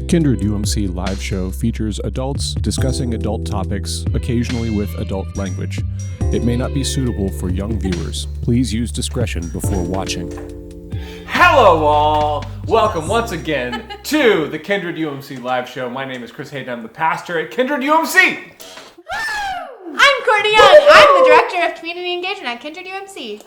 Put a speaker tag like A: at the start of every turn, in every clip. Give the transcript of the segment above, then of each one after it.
A: Kindred UMC live show features adults discussing adult topics, occasionally with adult language. It may not be suitable for young viewers. Please use discretion before watching.
B: Hello all! Welcome once again to the Kindred UMC live show. My name is Chris Hayden. I'm the pastor at Kindred UMC.
C: I'm Courtney Young. I'm the Director of Community Engagement at Kindred UMC.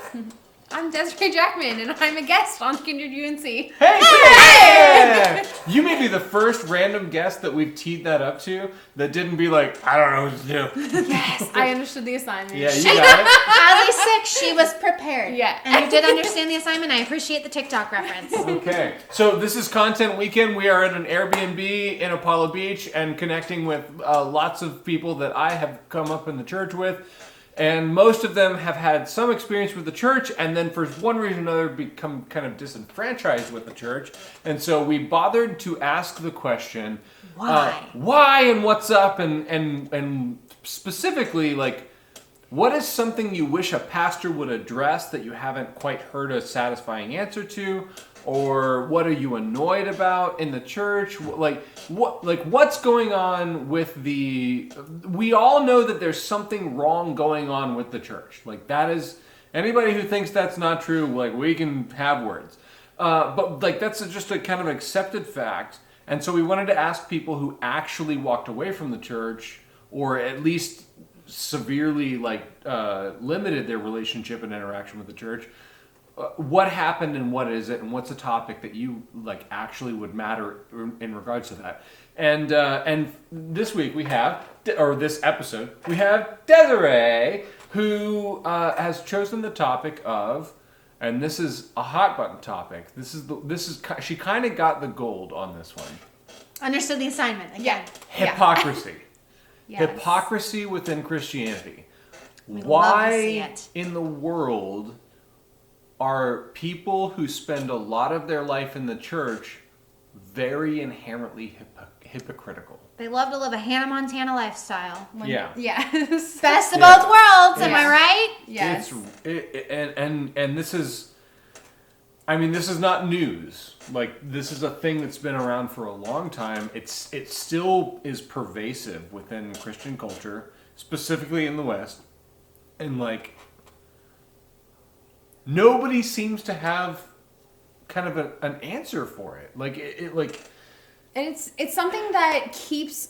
D: I'm Desiree Jackman, and I'm a guest on Kindred UNC.
B: Hey! You may be the first random guest that we've teed that up to that didn't be like, I don't know what to do.
D: Yes, I understood the assignment.
B: Yeah, you got it.
C: Allie sick, she was prepared.
D: Yeah.
C: And you did understand the assignment. I appreciate the TikTok reference.
B: Okay, so this is Content Weekend. We are at an Airbnb in Apollo Beach and connecting with lots of people that I have come up in the church with. And most of them have had some experience with the church and then for one reason or another become kind of disenfranchised with the church. And so we bothered to ask the question, why and what's up and specifically, like, what is something you wish a pastor would address that you haven't quite heard a satisfying answer to? Or what are you annoyed about in the church? What's going on with the... We all know that there's something wrong going on with the church. Like, that is... Anybody who thinks that's not true, like, we can have words. But, like, that's just a kind of accepted fact. And so we wanted to ask people who actually walked away from the church, or at least severely, limited their relationship and interaction with the church, what happened and what is it, and what's a topic that you actually would matter in regards to that. And this week we have, or this episode, we have Desiree, who has chosen the topic of, and this is a hot button topic. She kind of got the gold on this one.
C: Understood the assignment again.
B: Hypocrisy.
D: Yes.
B: Hypocrisy within Christianity.
C: We love to
B: Why
C: see it.
B: in the world are people who spend a lot of their life in the church very inherently hypocritical?
C: They love to live a Hannah Montana lifestyle.
D: Yes.
C: Best of both worlds, am I right?
D: Yes.
B: And this is, I mean, this is not news. Like, this is a thing that's been around for a long time. It still is pervasive within Christian culture, specifically in the West. And, nobody seems to have kind of an answer for it.
D: And it's something that keeps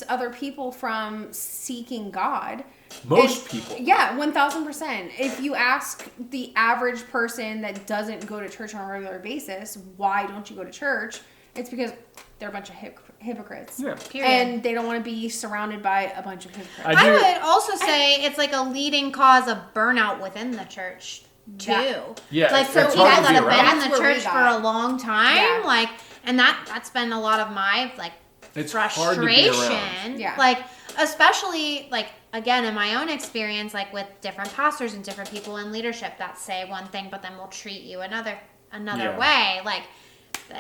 D: other people from seeking God.
B: Most people.
D: Yeah, 1,000%. If you ask the average person that doesn't go to church on a regular basis, why don't you go to church? It's because they're a bunch of hypocrites.
B: Yeah.
C: Period.
D: And they don't want to be surrounded by a bunch of hypocrites.
C: I would also say it's like a leading cause of burnout within the church too.
B: Yeah,
C: like for
B: it's
C: people
B: hard to
C: that
B: be
C: have
B: around.
C: been in the
D: That's where
C: church
D: we
C: for
D: got.
C: a long time,
D: Yeah.
C: and that's been a lot of my
B: It's hard to be around.
C: frustration.
D: Yeah.
C: Especially again in my own experience, with different pastors and different people in leadership that say one thing but then will treat you another
B: Yeah.
C: way.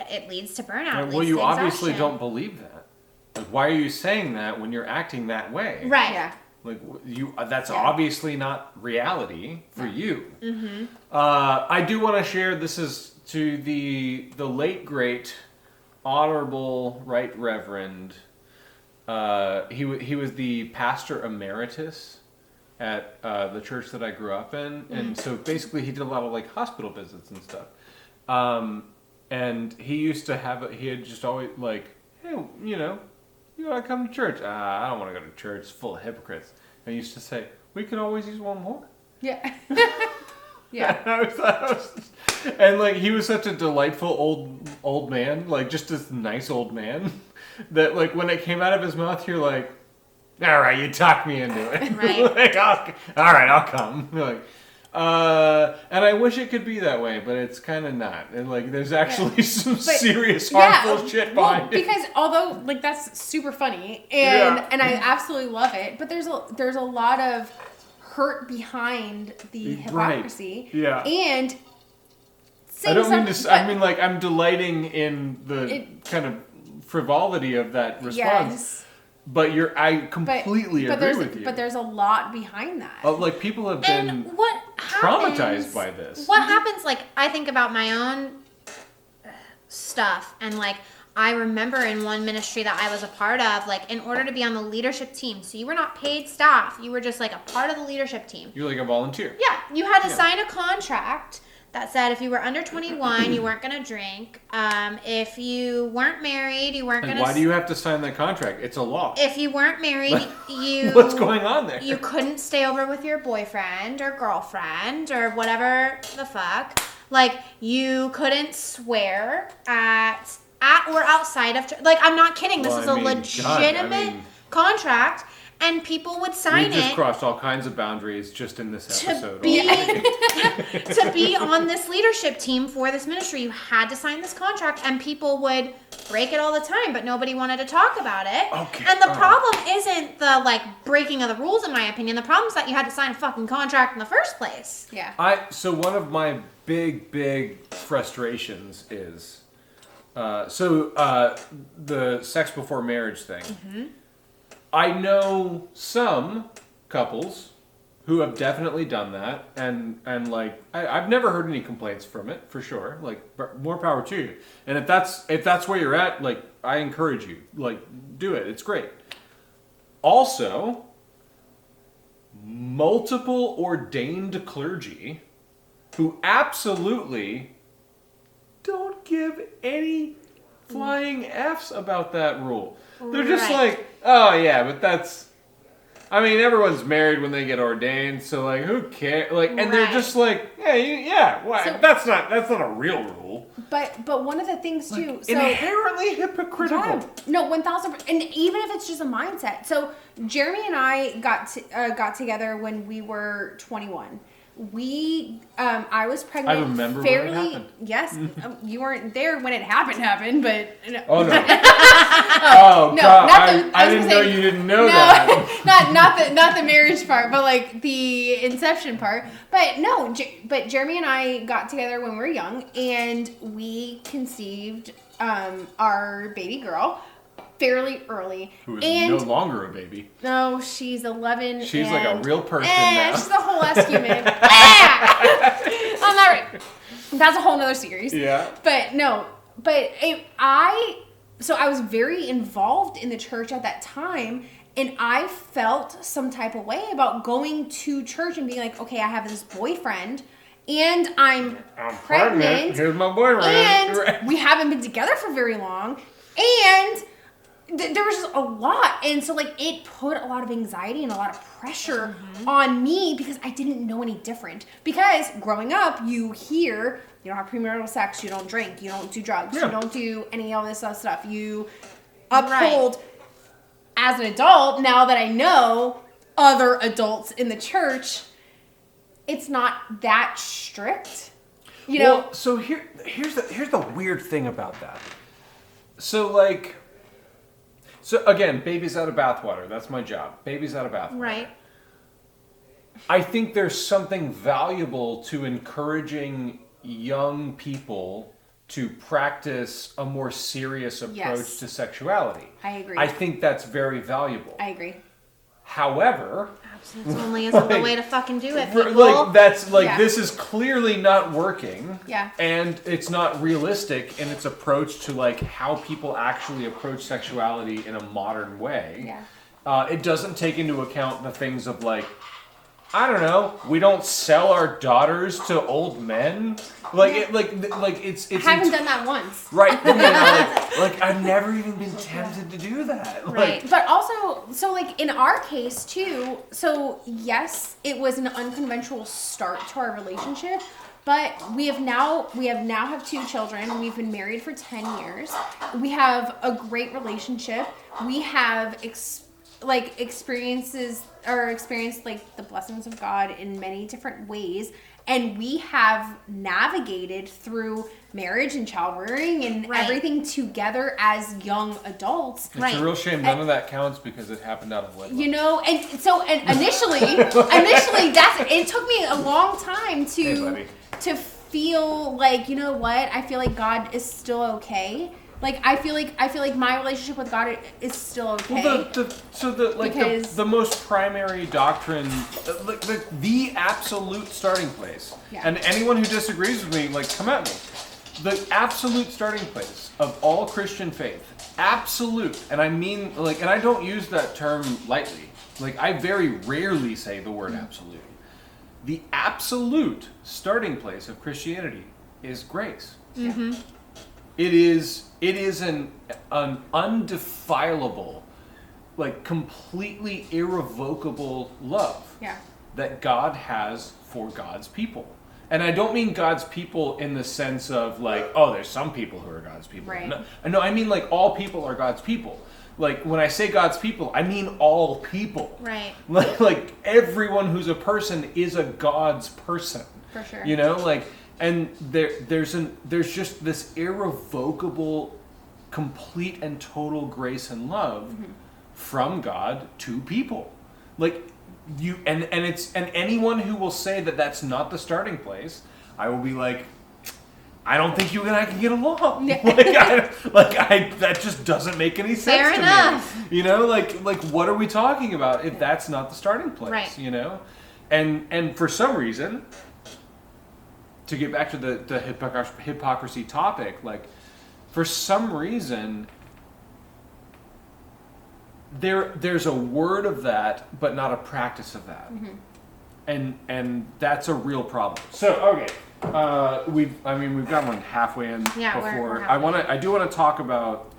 C: It leads to burnout.
B: Well, you obviously
C: exhaustion.
B: don't believe that. Why are you saying that when you're acting that way?
C: Right.
D: Yeah.
B: That's
D: Yeah.
B: obviously not reality for you.
C: Mm-hmm.
B: I do want to share, this is to the late great Honorable Right Reverend. He was the pastor emeritus at the church that I grew up in, and so basically he did a lot of hospital visits and stuff. And he used to have he had just always hey, you want to come to church? I don't want to go to church. It's full of hypocrites. And he used to say, we could always use one more.
D: Yeah. Yeah.
B: And he was such a delightful old man, just this nice old man, that when it came out of his mouth, you're like, all right, you talked me into it.
C: Right.
B: All right, I'll come. And I wish it could be that way, but it's kind of not. And there's actually some serious harmful shit behind it.
D: Because although that's super funny and I absolutely love it, but there's a lot of hurt behind the hypocrisy.
B: Right. Yeah.
D: And
B: I don't mean to. I mean, I'm delighting in the kind of frivolity of that response.
D: Yes.
B: But I completely agree with you.
D: But there's a lot behind that.
B: People have been
C: And what
B: traumatized by this.
C: What happens, I think about my own stuff, and I remember in one ministry that I was a part of, like, in order to be on the leadership team, so you were not paid staff, you were just like a part of the leadership team.
B: You're like a volunteer.
C: Yeah, you had to sign a contract that said if you were under 21, you weren't going to drink. If you weren't married, you weren't going to...
B: Why do you have to sign that contract? It's a law.
C: If you weren't married, you...
B: What's going on there?
C: You couldn't stay over with your boyfriend or girlfriend or whatever the fuck. Like, you couldn't swear at or outside of... Like, I'm not kidding. This is a legitimate contract. And people would sign
B: we just crossed all kinds of boundaries just in this episode.
C: To be on this leadership team for this ministry, you had to sign this contract, and people would break it all the time, but nobody wanted to talk about it.
B: Okay.
C: And the problem isn't the, like, breaking of the rules, in my opinion. The problem is that you had to sign a fucking contract in the first place.
D: Yeah.
B: So one of my big frustrations is, the sex before marriage thing. Mm-hmm. I know some couples who have definitely done that, and like I've never heard any complaints from it, for sure. Like, more power to you. And if that's where you're at, like, I encourage you, like, do it. It's great. Also, multiple ordained clergy who absolutely don't give any flying F's about that rule. They're just like, oh yeah, but that's... I mean, everyone's married when they get ordained, so, like, who cares? Like, and they're just like, so, that's not a real rule.
D: But one of the things too,
B: so inherently hypocritical.
D: Yeah, no, 1,000%. And even if it's just a mindset. So Jeremy and I got together when we were 21. I was pregnant.
B: I remember when it happened.
D: Yes, you weren't there when it happened, but no.
B: Oh no! Oh
D: no,
B: God! I didn't know you didn't know that.
D: not the marriage part, but like the inception part. But no, but Jeremy and I got together when we were young, and we conceived our baby girl fairly early.
B: Who is no longer a baby.
D: No, she's 11.
B: She's like a real person now.
D: She's a whole ass human. I'm not right. That's a whole nother series.
B: Yeah.
D: But no, I was very involved in the church at that time, and I felt some type of way about going to church and being like, okay, I have this boyfriend, and I'm pregnant.
B: Here's my boyfriend.
D: And we haven't been together for very long, and there was just a lot, and so like it put a lot of anxiety and a lot of pressure on me because I didn't know any different. Because growing up, you hear you don't have premarital sex, you don't drink, you don't do drugs, you don't do any of this other stuff. You uphold as an adult. Now that I know other adults in the church, it's not that strict. You know.
B: Well, so here's the weird thing about that. So like. So again, baby's out of bathwater. That's my job. Baby's out of bathwater.
C: Right.
B: I think there's something valuable to encouraging young people to practice a more serious approach to sexuality.
D: I agree.
B: I think that's very valuable.
D: I agree.
B: However,
C: abstinence only isn't the way to fucking do it, people.
B: Like, that's like, this is clearly not working.
D: Yeah.
B: And it's not realistic in its approach to like how people actually approach sexuality in a modern way.
D: Yeah.
B: It doesn't take into account the things of like, I don't know, we don't sell our daughters to old men. Like it's.
D: I haven't done that once.
B: Right. You know, like I've never even been tempted to do that.
C: Right.
B: Like,
D: But also, so like in our case too, so yes, it was an unconventional start to our relationship, but we now have 2 children. We've been married for 10 years. We have a great relationship. We have experienced like the blessings of God in many different ways, and we have navigated through marriage and childbearing and everything together as young adults.
B: It's a real shame none of that counts because it happened out of wedlock.
D: You know, and initially it took me a long time to feel like, you know what, I feel like God is still okay. Like I feel like my relationship with God is still okay.
B: Well, the most primary doctrine, the absolute starting place.
D: Yeah.
B: And anyone who disagrees with me, like, come at me. the absolute starting place of all Christian faith, absolute, and I mean, like, and I don't use that term lightly. Like, I very rarely say the word absolute. The absolute starting place of Christianity is grace.
C: Mm-hmm.
B: It is an undefilable, like, completely irrevocable love that God has for God's people. And I don't mean God's people in the sense of, like, oh, there's some people who are God's people.
D: Right.
B: No, I mean, like, all people are God's people. Like, when I say God's people, I mean all people.
C: Right.
B: Like everyone who's a person is a God's person.
D: For sure.
B: You know, like, and there's just this irrevocable, complete and total grace and love from God to people. Like, you and anyone who will say that that's not the starting place, I will be like, I don't think you and I can get along. That just doesn't make any sense
C: Fair
B: to
C: enough.
B: me. You know, like what are we talking about if that's not the starting place?
C: Right.
B: You know, and for some reason, to get back to the hypocrisy topic, like, for some reason, there's a word of that, but not a practice of that, and that's a real problem. So okay. We've gotten halfway in before.
C: We're halfway.
B: I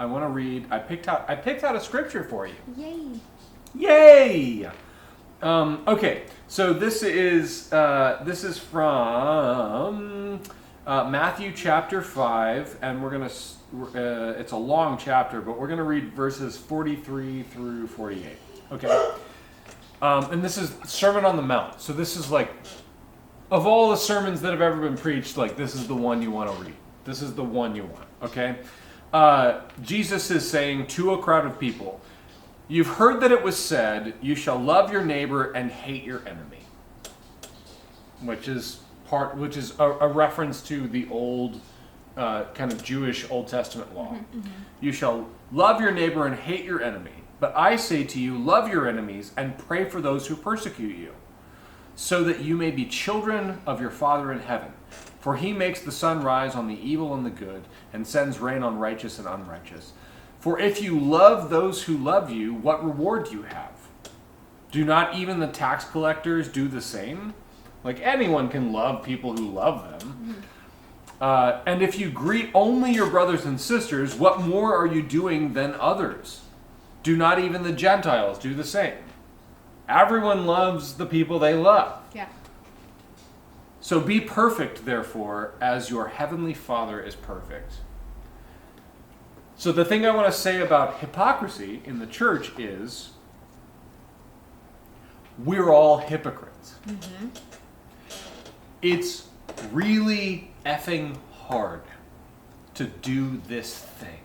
B: want to read. I picked out a scripture for you. Yay! Okay, so this is from Matthew chapter 5, and we're gonna. It's a long chapter, but we're gonna read verses 43 through 48. Okay, and this is Sermon on the Mount. So this is like, of all the sermons that have ever been preached, like, this is the one you want to read. This is the one you want, okay? Jesus is saying to a crowd of people, you've heard that it was said, you shall love your neighbor and hate your enemy. Which is a reference to the old, kind of Jewish Old Testament law. You shall love your neighbor and hate your enemy. But I say to you, love your enemies and pray for those who persecute you, so that you may be children of your Father in heaven. For he makes the sun rise on the evil and the good, and sends rain on righteous and unrighteous. For if you love those who love you, what reward do you have? Do not even the tax collectors do the same? Like, anyone can love people who love them. And if you greet only your brothers and sisters, what more are you doing than others? Do not even the Gentiles do the same? Everyone loves the people they love.
D: Yeah.
B: So be perfect, therefore, as your heavenly Father is perfect. So the thing I want to say about hypocrisy in the church is, we're all hypocrites. It's really effing hard to do this thing.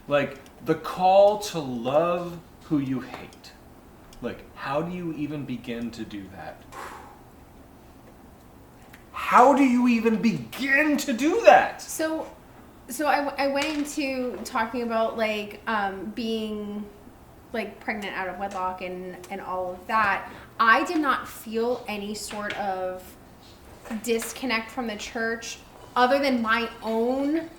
B: Like, the call to love who you hate. Like, how do you even begin to do that? How do you even begin to do that?
D: So I went into talking about, like, being, like, pregnant out of wedlock and all of that. I did not feel any sort of disconnect from the church other than my own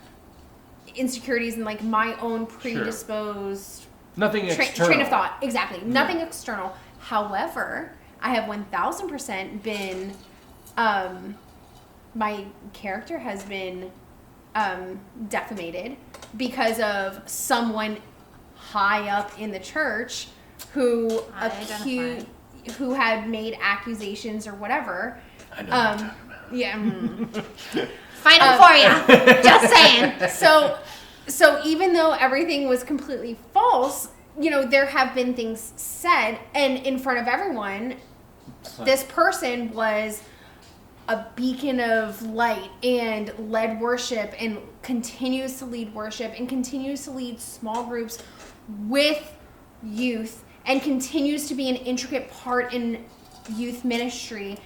D: insecurities and, like, my own predisposed
B: Nothing external.
D: train of thought. Exactly. Nothing external. However, I have 1000% been, my character has been defamated because of someone high up in the church who had made accusations or whatever.
B: I know what you're talking about.
D: Yeah.
C: Fight them for you. Just saying.
D: So even though everything was completely false, you know, there have been things said, and in front of everyone, this person was a beacon of light and led worship and continues to lead worship and continues to lead small groups with youth and continues to be an intricate part in youth ministry,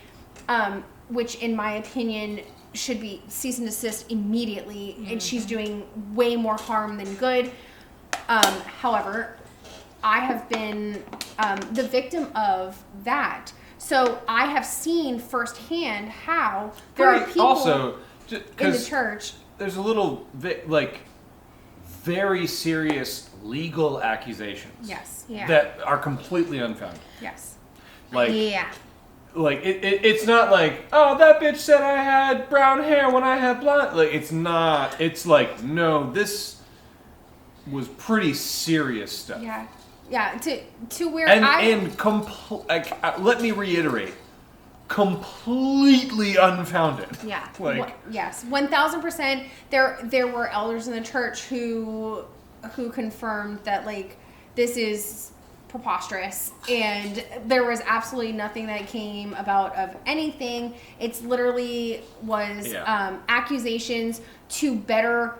D: which in my opinion should be cease and desist immediately. Mm-hmm. And she's doing way more harm than good. However, I have been the victim of that. So I have seen firsthand how there are people
B: also,
D: in the church.
B: there's a little like very serious legal accusations.
D: Yes.
C: Yeah.
B: That are completely unfounded.
D: Yes.
B: Like
C: Yeah.
B: like it's not like, oh, that bitch said I had brown hair when I had blonde. Like it's not. It's like, no, this was pretty serious stuff.
D: Yeah. Yeah. To where
B: let me reiterate, completely unfounded.
C: Yeah.
B: Like
D: yes, 1000%. There were elders in the church who confirmed that like this is preposterous, and there was absolutely nothing that came about of anything. It's literally was accusations to better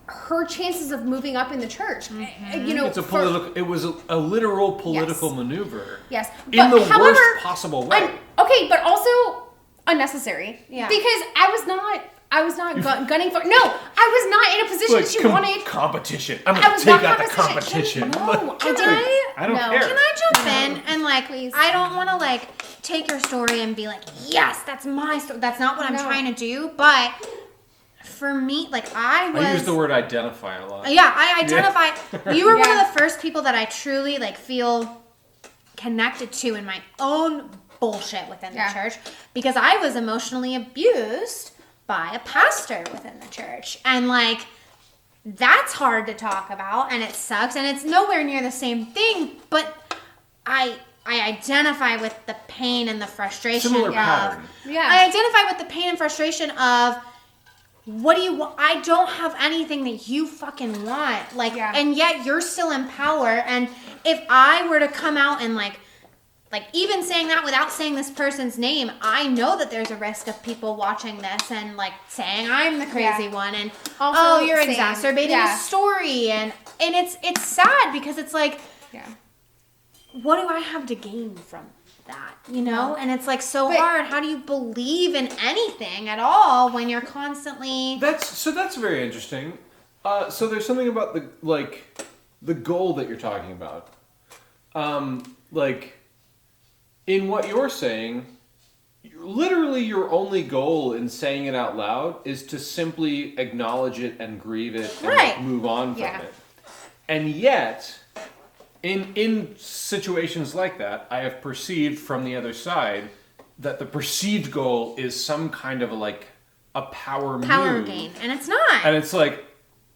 D: her chances of moving up in the church. You know,
B: it was a literal political maneuver.
D: Yes,
B: in the worst possible way.
D: Okay, but also unnecessary.
C: Yeah,
D: because I was not gunning for. No, I was not in a position she wanted
B: competition. I'm gonna take out the competition.
D: No,
B: I don't care.
C: Can I jump in and like, please? I don't want to like take your story and be like, yes, that's my story. That's not what I'm trying to do. But for me, like I
B: use the word identify a lot.
C: Yeah, I identify. You were one of the first people that I truly like feel connected to in my own bullshit within the church, because I was emotionally abused by a pastor within the church, and like that's hard to talk about, and it sucks, and it's nowhere near the same thing, but I identify with the pain and the frustration.
B: Similar pattern.
D: Yeah.
C: I identify with the pain and frustration of, what do you want? I don't have anything that you fucking want. Like, and yet you're still in power. And if I were to come out and like even saying that without saying this person's name, I know that there's a risk of people watching this and like saying I'm the crazy one, and
D: also
C: oh, you're exacerbating the story, and it's sad, because it's like, what do I have to gain from that, you know? And it's like hard. How do you believe in anything at all when you're constantly...
B: That's very interesting. So there's something about the goal that you're talking about. Like, in what you're saying, literally your only goal in saying it out loud is to simply acknowledge it and grieve it and move on from it. And yet, in situations like that, I have perceived from the other side that the perceived goal is some kind of a power move.
C: Gain, and it's not.
B: And it's like,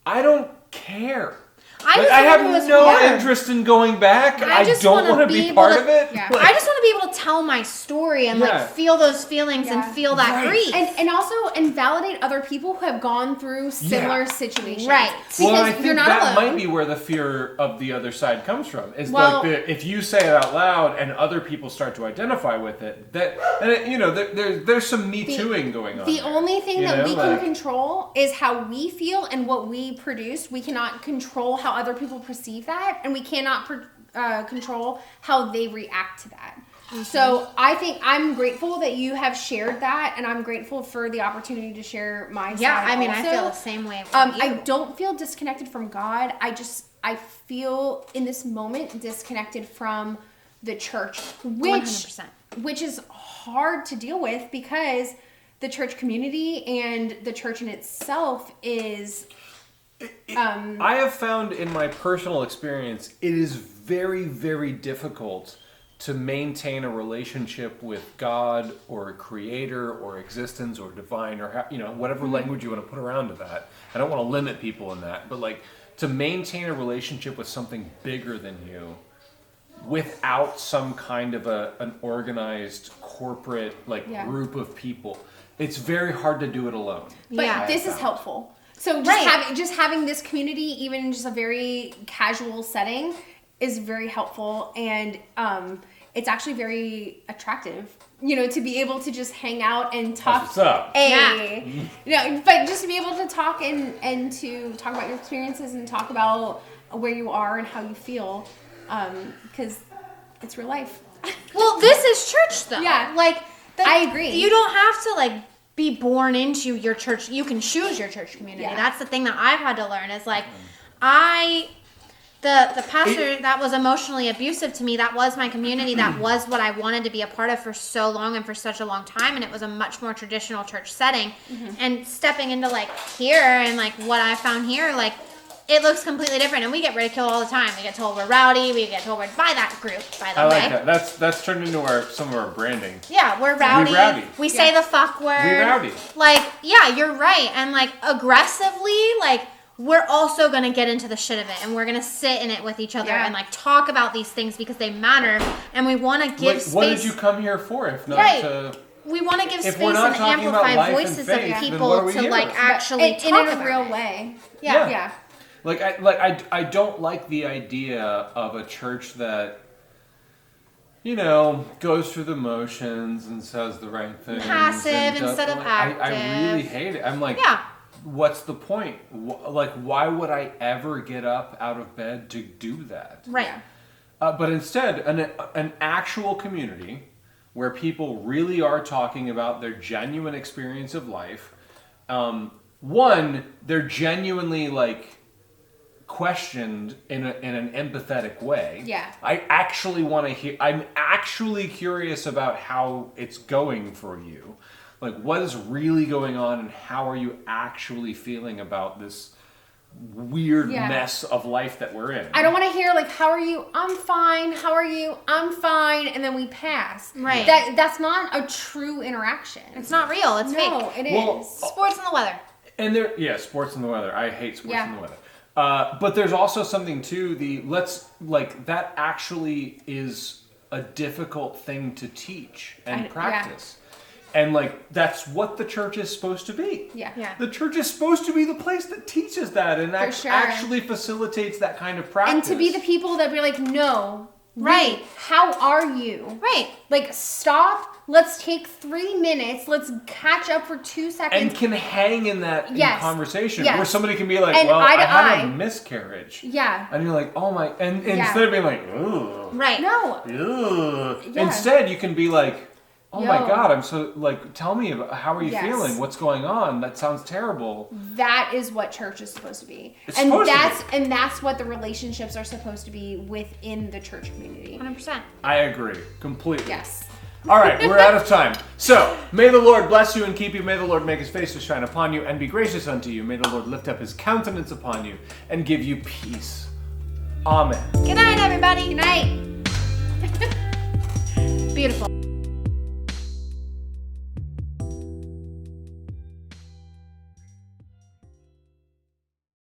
B: I don't care.
C: I
B: have no interest in going back. I don't want to be part of it.
C: Yeah. I just want to be able to tell my story and feel those feelings and feel that grief.
D: And also validate other people who have gone through similar situations.
C: Right.
B: Well, I think that might be where the fear of the other side comes from. Is if you say it out loud and other people start to identify with it, there's some Me Tooing going on.
D: The only thing that we can control is how we feel and what we produce. We cannot control how other people perceive that, and we cannot control how they react to that. Mm-hmm. So I think I'm grateful that you have shared that, and I'm grateful for the opportunity to share my side.
C: Yeah, I mean,
D: also.
C: I feel the same way.
D: I don't feel disconnected from God. I feel in this moment disconnected from the church, which 100%. Which is hard to deal with, because the church community and the church in itself is.
B: I have found in my personal experience, it is very, very difficult to maintain a relationship with God or a creator or existence or divine or whatever language you want to put around to that. I don't want to limit people in that, but to maintain a relationship with something bigger than you without some kind of an organized corporate group of people, it's very hard to do it alone.
D: But this is helpful. So just having this community, even in just a very casual setting, is very helpful, and it's actually very attractive. To be able to just hang out and talk.
B: That's what's up.
D: But just to be able to talk and to talk about your experiences and talk about where you are and how you feel, because it's real life.
C: Well, this is church, though.
D: Yeah, I agree.
C: You don't have to be born into your church. You can choose your church community. That's the thing that I've had to learn is the the pastor that was emotionally abusive to me, that was my community, that was what I wanted to be a part of for so long and for such a long time, and it was a much more traditional church setting. And stepping into like here and like what I found here, like it looks completely different, and we get ridiculed all the time. We get told we're rowdy, we get told we're by that group, by the way.
B: I like that. That's turned into some of our branding.
C: Yeah, we're rowdy.
B: We rowdy.
C: We say the fuck word.
B: We rowdy.
C: Like, yeah, you're right. And like aggressively, like we're also going to get into the shit of it, and we're going to sit in it with each other and like talk about these things because they matter, and we want to give space.
B: What did you come here for if not to...
C: We want to give space
B: we're not
C: and
B: talking about
C: amplify
B: life
C: voices
B: and faith,
C: of
B: then
C: people
B: what are we
C: to
B: here?
C: like actually
D: in
C: talk
D: a
C: about
D: real
C: it.
D: way.
C: Yeah.
B: I don't like the idea of a church that, you know, goes through the motions and says the right things.
C: Passive instead of active.
B: I really hate it. I'm like, what's the point? Like, why would I ever get up out of bed to do that?
C: Right.
B: But instead, an actual community where people really are talking about their genuine experience of life. One, they're genuinely like questioned in an empathetic way.
D: Yeah.
B: I actually want to hear. I'm actually curious about how it's going for you. Like, what is really going on, and how are you actually feeling about this weird mess of life that we're in?
D: I don't want to hear like, how are you? I'm fine. How are you? I'm fine. And then we pass.
C: Right.
D: That's not a true interaction.
C: It's not real. It's fake.
D: No, it is.
B: Well,
C: Sports and the weather.
B: And sports and the weather. I hate sports and the weather. But there's also something too, that actually is a difficult thing to teach and practice. And like, that's what the church is supposed to be.
D: Yeah.
B: The church is supposed to be the place that teaches that and actually facilitates that kind of practice.
D: And to be the people that be like, no.
C: Right.
D: How are you?
C: Right.
D: Like, stop. Let's take 3 minutes. Let's catch up for 2 seconds.
B: And can hang in that conversation where somebody can be like,
D: and
B: well, I had
D: eye.
B: a miscarriage.
D: Yeah.
B: And you're like, oh my, and instead of being like, ooh.
C: Right.
D: No.
B: Ugh.
D: Yeah.
B: Instead, you can be like, oh my
D: Yo.
B: God, I'm so, like, tell me about, how are you
D: Yes.
B: feeling? What's going on? That sounds terrible.
D: That is what church is supposed to be.
B: It's
D: and
B: supposed to
D: that's
B: be.
D: and that's what the relationships are supposed to be within the church community.
C: 100%.
B: I agree. Completely.
D: Yes.
B: All right, we're out of time. So, may the Lord bless you and keep you. May the Lord make his face to shine upon you and be gracious unto you. May the Lord lift up his countenance upon you and give you peace. Amen.
C: Good night, everybody.
D: Good night.
C: Beautiful.